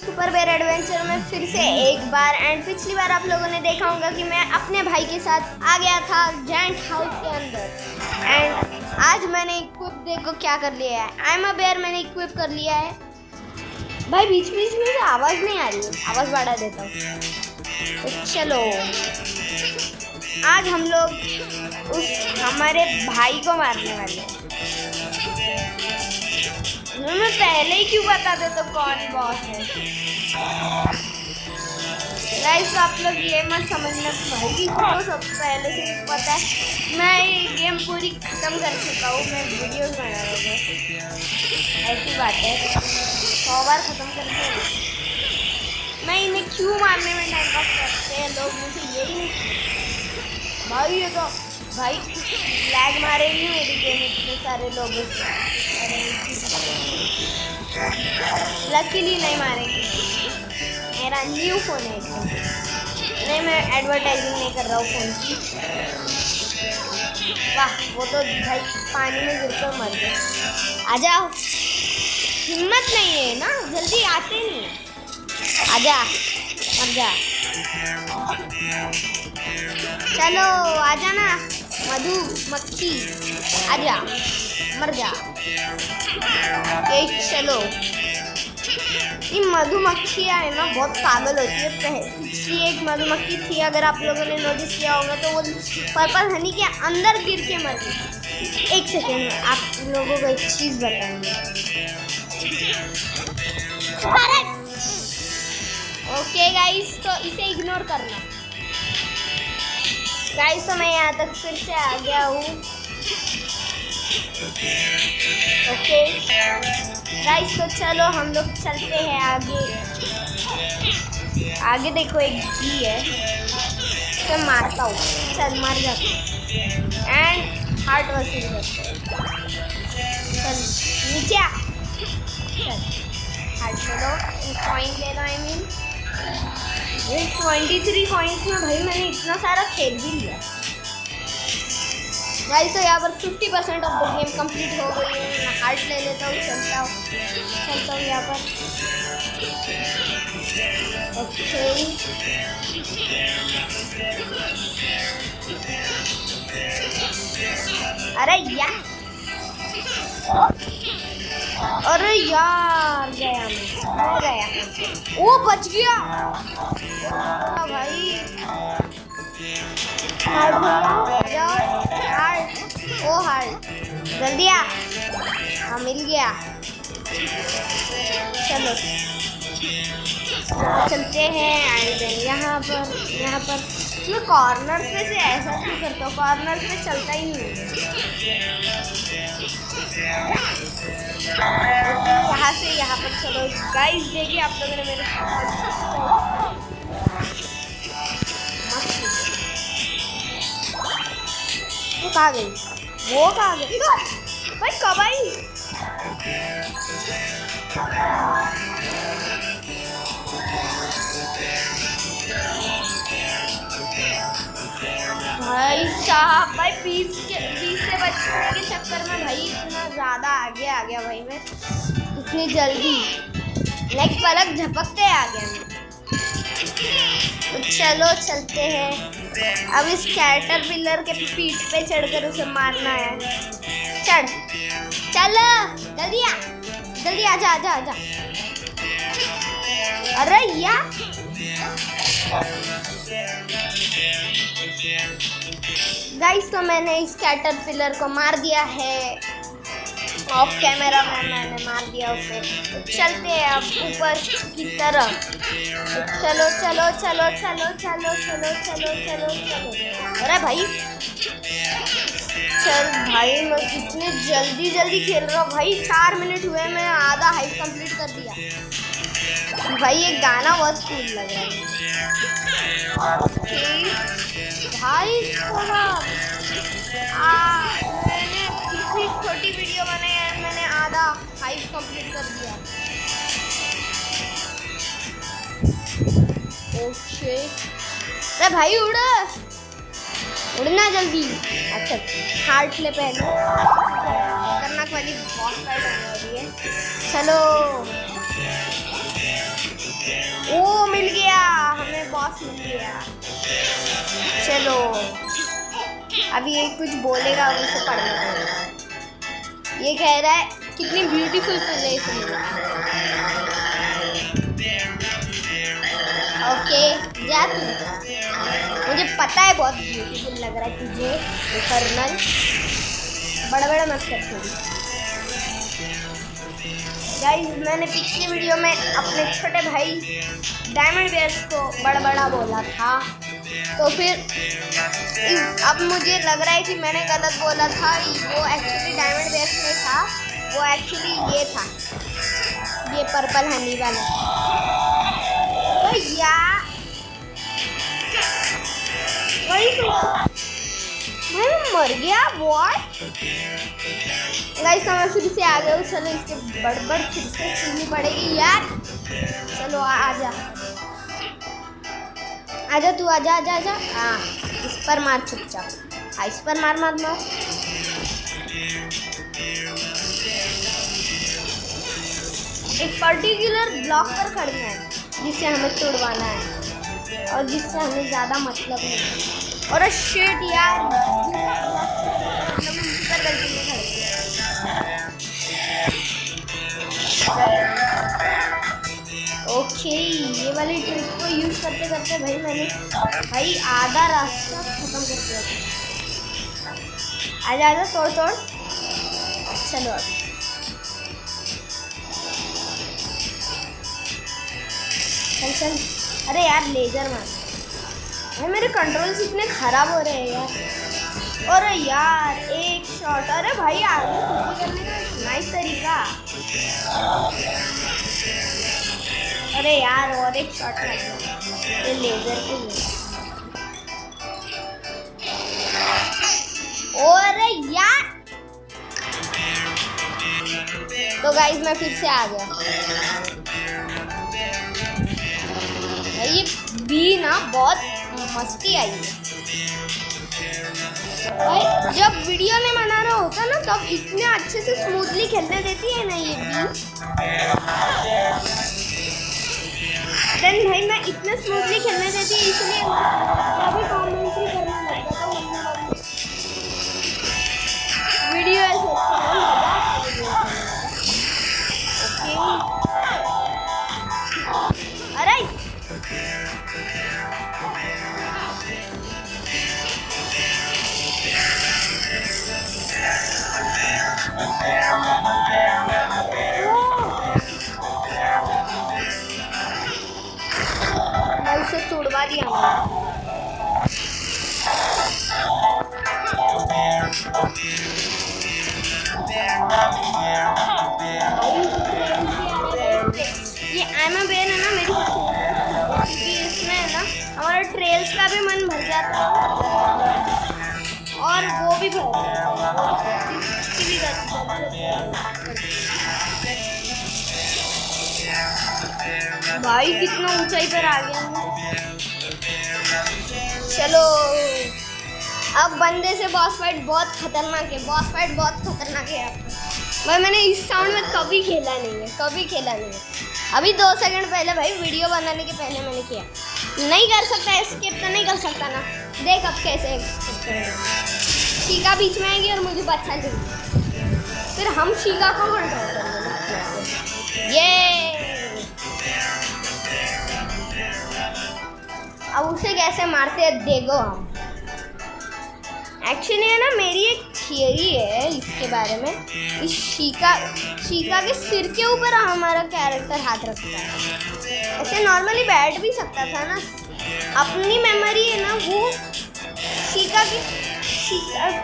Super bear adventure में फिर से एक बार। एंड पिछली बार आप लोगों ने देखा होगा कि मैं अपने भाई के साथ आ गया था जायंट हाउस के अंदर। एंड आज मैंने इक्विप देखो क्या कर लिया है। आई एम अ बेयर मैंने इक्विप कर लिया है। भाई बीच बीच में से आवाज़ नहीं आ रही है, आवाज़ बढ़ा देता हूँ। तो चलो आज हम लोग उस हमारे भाई को मारने वाले हैं। मैं पहले ही क्यों बता दे तो कौन बॉस है। गाइस आप लोग ये मत समझना भाई को सब पहले से पता है। मैं ये गेम पूरी खत्म कर चुका हूँ, मैं वीडियोस बना रहा हूँ। ऐसी बात है 100 बार खत्म कर दिया। मैं इन्हें क्यों मारने में टाइम पास करते हैं लोग, मुझे यही नहीं भाई। ये तो भाई लैग मारेगी मेरी गेम इतने सारे लोगों से। लकीली नहीं मारेंगे, मेरा न्यू फ़ोन है एकदम। नहीं मैं एडवर्टाइजिंग नहीं कर रहा हूँ फ़ोन की। वाह वो तो भाई पानी में गिर कर मर गया। आ जाओ, हिम्मत नहीं है ना, जल्दी आते नहीं। आजा मर जा, चलो आजा ना मधुमक्खी, आजा मर जा। चलो ये मधुमक्खियाँ है ना बहुत पागल होती है। पिछली एक मधुमक्खी थी, अगर आप लोगों ने नोटिस किया होगा तो वो पर्पल हनी के अंदर गिर के मर गई। एक सेकेंड में आप लोगों को एक चीज़ बताऊंगी। ओके गाइस तो इसे इग्नोर करना। गाइस तो मैं यहाँ तक फिर से आ गया हूँ। ओके गाइस तो चलो हम लोग चलते हैं आगे। आगे देखो एक जी है, तो मारता हूँ, चल मार जाता एंड हार्ट वसूल करते। चल नीचे आ, चल हार्ट ले लो, कॉइन ले लो। आई मीन 23 कॉइन्स में भाई मैंने इतना सारा खेल भी लिया। गाइस तो यहाँ पर 50% ऑफ द गेम कंप्लीट हो गई है। मैं हार्ट ले लेता हूँ, चलता हूँ यहाँ पर। ओके अरे यार गया मैं गया। ओ बच गया भाई। हार्ट जाओ, हार्ट ओ हार्ट जल्दी आ। हाँ मिल गया। चलो चलते हैं। एंड यहाँ पर मैं कॉर्नर पे से ऐसा क्यों करता हूँ, कॉर्नर पे चलता ही नहीं है। यहाँ से यहाँ पर चलो गाइस, देखिए आप लोगों ने मेरे वो कहाँ गई, वो कहाँ गई भाई, कब आई? भाई साहब भाई 20 से बचने के चक्कर में भाई इतना ज़्यादा आगे आ गया भाई। मैं इतनी जल्दी लाइक पलक झपकते आ गया मैं। तो चलो चलते हैं। अब इस कैटरपिलर के पीठ पे चढ़कर उसे मारना है। चढ़ चल जल्दी आ, जल्दी आजा आजा आजा। अरे यार गाइस तो मैंने इस कैटरपिलर को मार दिया है, ऑफ कैमरा में मैंने मार दिया उसे। तो चलते हैं अब ऊपर की तरफ। चलो चलो चलो चलो चलो चलो चलो चलो चलो। अरे भाई चल भाई, मैं कितने जल्दी जल्दी खेल रहा हूँ भाई। 4 मिनट हुए मैं आधा हाइट कंप्लीट कर दिया भाई। ये गाना बहुत कूल लग रहा है भाई। मैंने कितनी छोटी वीडियो बनाई है, मैंने आधा हाइट कंप्लीट कर दिया। ओके अरे भाई उड़ना जल्दी। अच्छा हार्ट ले पहले, खतरनाक वाली बॉस फाइट होने वाली है। चलो ओ मिल गया, हमें बॉस मिल गया। चलो अभी ये कुछ बोलेगा, उसे पढ़ना पड़ेगा। ये कह रहा है कितनी ब्यूटीफुल प्लेस है। ओके जा तू, मुझे पता है बहुत ब्यूटीफुल लग रहा है तुझे कर्नल, बड़ा मत कर थोड़ी। गाइस मैंने पिछली वीडियो में अपने छोटे भाई डायमंड बेयर्स को बड़ा बोला था, तो फिर अब मुझे लग रहा है कि मैंने गलत बोला था। वो एक्चुअली डायमंड बेयर्स में था, वो एक्चुअली ये था, ये पर्पल हनी वाला। तो यार वही तो मैं मर गया। व्हाट गाइस, मैं फिर से आ गया हूँ। चलो इसके बड़बड़ फिर से सुननी पड़ेगी यार। चलो आजा आजा तू, आजा आजा आजा। हाँ इस पर मार चुपचाप, हाँ इस पर मार मार मार। एक पर्टिकुलर ब्लॉक पर खड़ना है जिससे हमें तोड़वाना है और जिससे हमें ज़्यादा मतलब नहीं है। और शिट यार, पर गलती में खड़ गया। ओके ये वाली ट्रिक को यूज़ करते करते भाई आधा रास्ता खत्म कर दिया। आजा आजा, तोड़ तोड़। चलो अब चल। अरे यार लेजर मार, भाई मेरे कंट्रोल्स इतने खराब हो रहे हैं यार। और यार एक शॉट, अरे भाई आगे कुछ करने का नाइस तरीका। अरे यार और एक शॉट ये लेजर के लिए। और यार तो गाइस मैं फिर से आ गया। ये बी ना बहुत मस्ती आई है भाई। जब वीडियो में मना रहा होता ना तब इतने अच्छे से स्मूथली खेलने देती है ना ये बी। देन भाई मैं इतने स्मूथली खेलने देती है, इसलिए अभी कमेंट्री करना लगता था वीडियो ऐसे अरे मैं उसे तोड़वा दिया। ये एमा बेन है ना मेरी, क्योंकि इसमें है ना हमारा ट्रेल्स का भी मन भर जाता है और वो भी भर भाई कितना ऊंचाई पर आ गया हूँ। चलो अब बंदे से बॉस फाइट बहुत खतरनाक है, बॉस फाइट बहुत खतरनाक है। भाई मैंने इस साउंड में कभी खेला नहीं है। अभी 2 सेकंड पहले भाई वीडियो बनाने के पहले मैंने किया। नहीं कर सकता एस्केप तो नहीं कर सकता ना, देख अब कैसे एस्केप करेंगे। शीका बीच में आएगी और मुझे बचा लेगी, फिर हम शीका को कंट्रोल करेंगे। ये अब उसे कैसे मारते हैं देखो हम। एक्चुअली है ना मेरी एक थियरी है इसके बारे में। इस शीका के सिर के ऊपर हमारा कैरेक्टर हाथ रखता है। ऐसे नॉर्मली बैठ भी सकता था ना, अपनी मेमोरी है ना वो शीका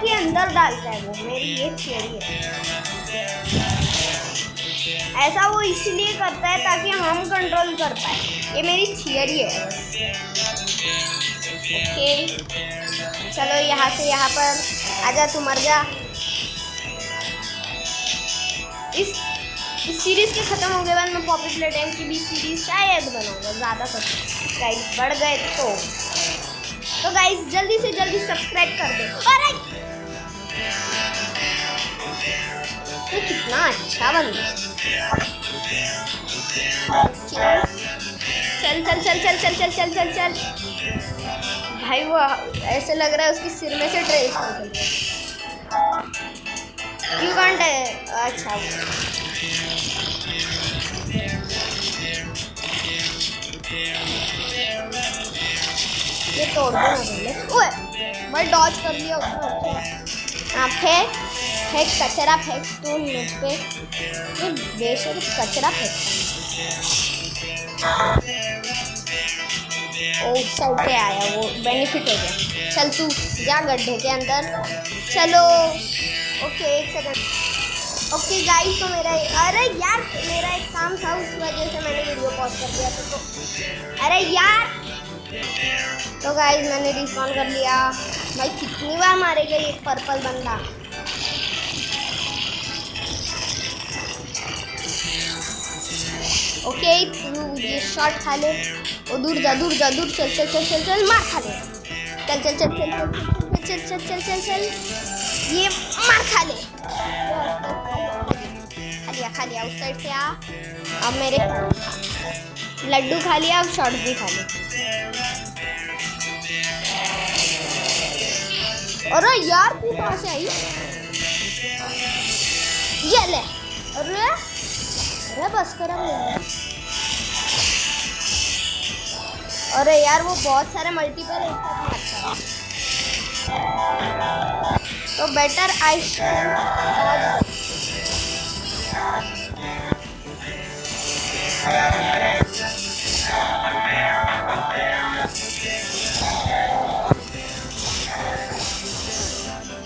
के अंदर डालता है। वो मेरी ये थियरी है। ऐसा वो इसलिए करता है ताकि हम कंट्रोल कर पाए, ये मेरी थियरी है। ओके चलो यहाँ से यहाँ पर आजा, तू मर जा। इस सीरीज के खत्म होने के बाद मैं पॉपी प्लेटाइम की भी सीरीज शायद बनाऊंगा, ज़्यादा सब्सक्राइब बढ़ गए तो गाइस जल्दी से जल्दी सब्सक्राइब कर दो। अरे तो कितना अच्छा बन गया। चल चल चल चल चल चल चल चल चल। भाई वो ऐसे लग रहा है उसके सिर में से ट्रेस निकल रहा है। You can't. अच्छा ये तोड़ दो ना पहले। ओए मैं डॉज कर लिया उसने। हाँ फेंक फेंक कचरा फेंक तू मुझ पे। ये बेशर्म कचरा फेंक। ओ साइड पे आया वो बेनिफिट हो गया। चल तू जा गड्ढे के अंदर। चलो ओके एक सेकंड। ओके गाइस तो मेरा अरे यार मेरा एक काम था उस वजह से मैंने वीडियो पॉज कर दिया था। तो अरे यार तो गाइस मैंने रिस्पॉन कर लिया। भाई कितनी बार मारेगा ये पर्पल बंदा। ओके तू ये शॉट खा ले। ओ दूर जा दूर जा दूर चल चल चल चल चल मार खा ले। चल चल चल चल चल चल चल चल चल चल ये मार खा ले। खा लिया उस साइड से आ। अब मेरे लड्डू खा लिया। अब शॉट भी खा ले। अरे यार तू कहाँ से आई? ये ले। अरे अरे बस कर अब। अरे यार वो बहुत सारे मल्टीपल एक साथ मारता है तो बेटर आई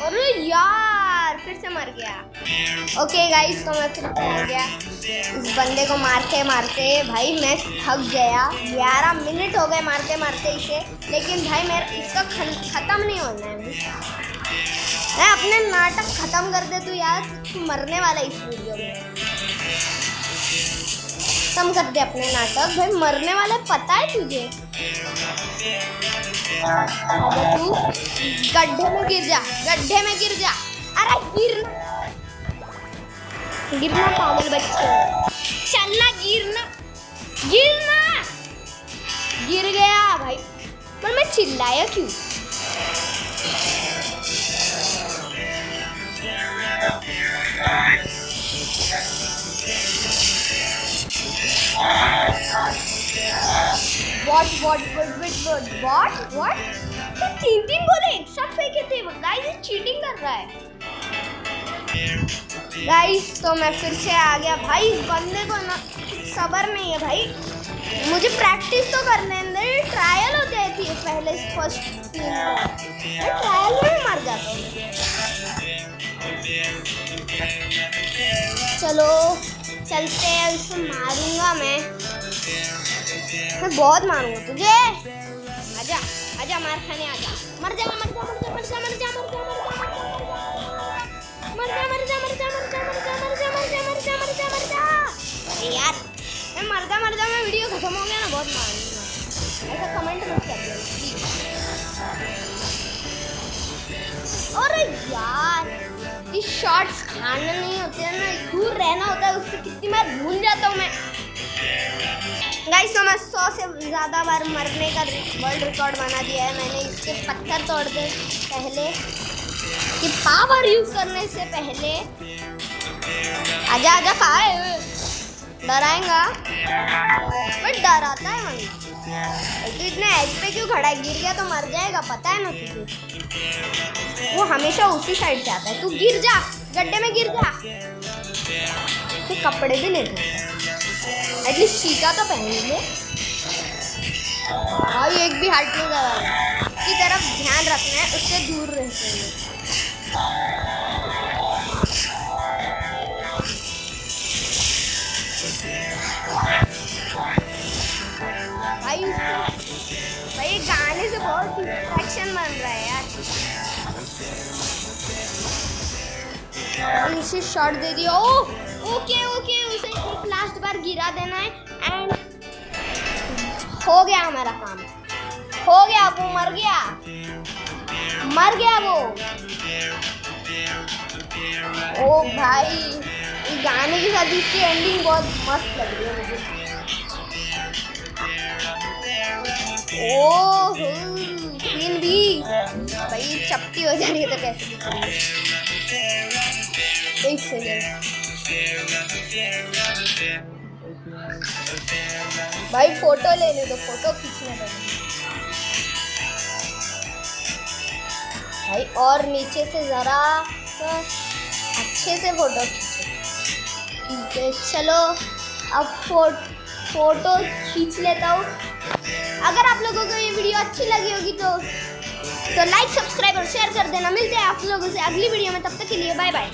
अरे यार फिर से मर गया। ओके गाइस तो मैं फिर आ गया इस बंदे को मारते मारते। भाई मैं थक गया। 11 मिनट हो गए मारते मारते इसे। लेकिन भाई मेरा इसका ख़त्म नहीं होना है। मैं अपने नाटक ख़त्म कर दे। तू यार तू मरने वाला इस वीडियो में। खत्म कर दे अपने नाटक। भाई मरने वाला पता है तुझे। अब तू गड्ढे में गिर जा। गड्ढे में गिर जा। अरे गिरना पागल बच्चे। चलना गिरना गिरना। गिर गया भाई। पर मैं चिल्लाया क्यों? What? 3 गोले एक साथ फेंके थे। गाइस ये चीटिंग कर रहा है। गाइस तो मैं फिर से आ गया। भाई इस बंदे को ना सब्र नहीं है भाई। मुझे प्रैक्टिस तो करने दे। ट्रायल होते थे पहले फर्स्ट ट्रायल में मर जाता हूँ। चलो चलते हैं। इसे मारूंगा मैं बहुत मारूंगा तुझे। आजा आजा मार खाने आजा। मर जा मर जा मर जा मर जा मर जा मर जा मर जा मर जा मर जा मर जा मर जा मर जा मर जा मर जा मर जा मर जा। अरे यार मैं मर जा मैं वीडियो खत्म हो गया ना। बहुत मारूंगा। ऐसा कमेंट मत कर दो प्लीज। अरे यार ये शॉट्स खाना नहीं होते हैं ना। दूर रहना होता है उससे। कितनी बार भूल जाता हूँ मैं। गाइस तो मैं 100 से ज़्यादा बार मरने का वर्ल्ड रिकॉर्ड बना दिया है मैंने। इसके पत्थर तोड़ दे पहले कि पावर यूज़ करने से पहले। आजा आजा कहाँ है? डराएगा बट डराता है मम्मी। तो इतने एज पे क्यों खड़ा है? गिर गया तो मर जाएगा पता है ना तुझे। वो हमेशा उसी साइड से आता है। तू गिर जा गड्ढे में गिर जा। तो कपड़े भी नहीं धोता। एटलीस्ट शीका तो पहन ले। भाई एक भी हार्ट नहीं दबाना। की तरफ ध्यान रखना है। उससे दूर रहते हैं। भाई गाने से बहुत डिस्ट्रैक्शन बन रहा है यार। इसे शॉट दे दिया। ओके उसे एक लास्ट बार गिरा देना है एंड हो गया हमारा काम। हो गया। वो मर गया वो। ओ भाई इस गाने के साथ इसकी एंडिंग बहुत मस्त लग रही है मुझे। ओह क्वीन भी भाई चपटी हो जा रही है तो कैसे दिख रही है। एक सेकेंड भाई फोटो लेने दो, फोटो खींचने दो भाई, और नीचे से जरा अच्छे से फोटो खींचो। ठीक है चलो अब फोटो खींच लेता हूँ। अगर आप लोगों को ये वीडियो अच्छी लगी होगी तो लाइक सब्सक्राइब और शेयर कर देना। मिलते हैं आप लोगों से अगली वीडियो में, तब तक के लिए बाय बाय।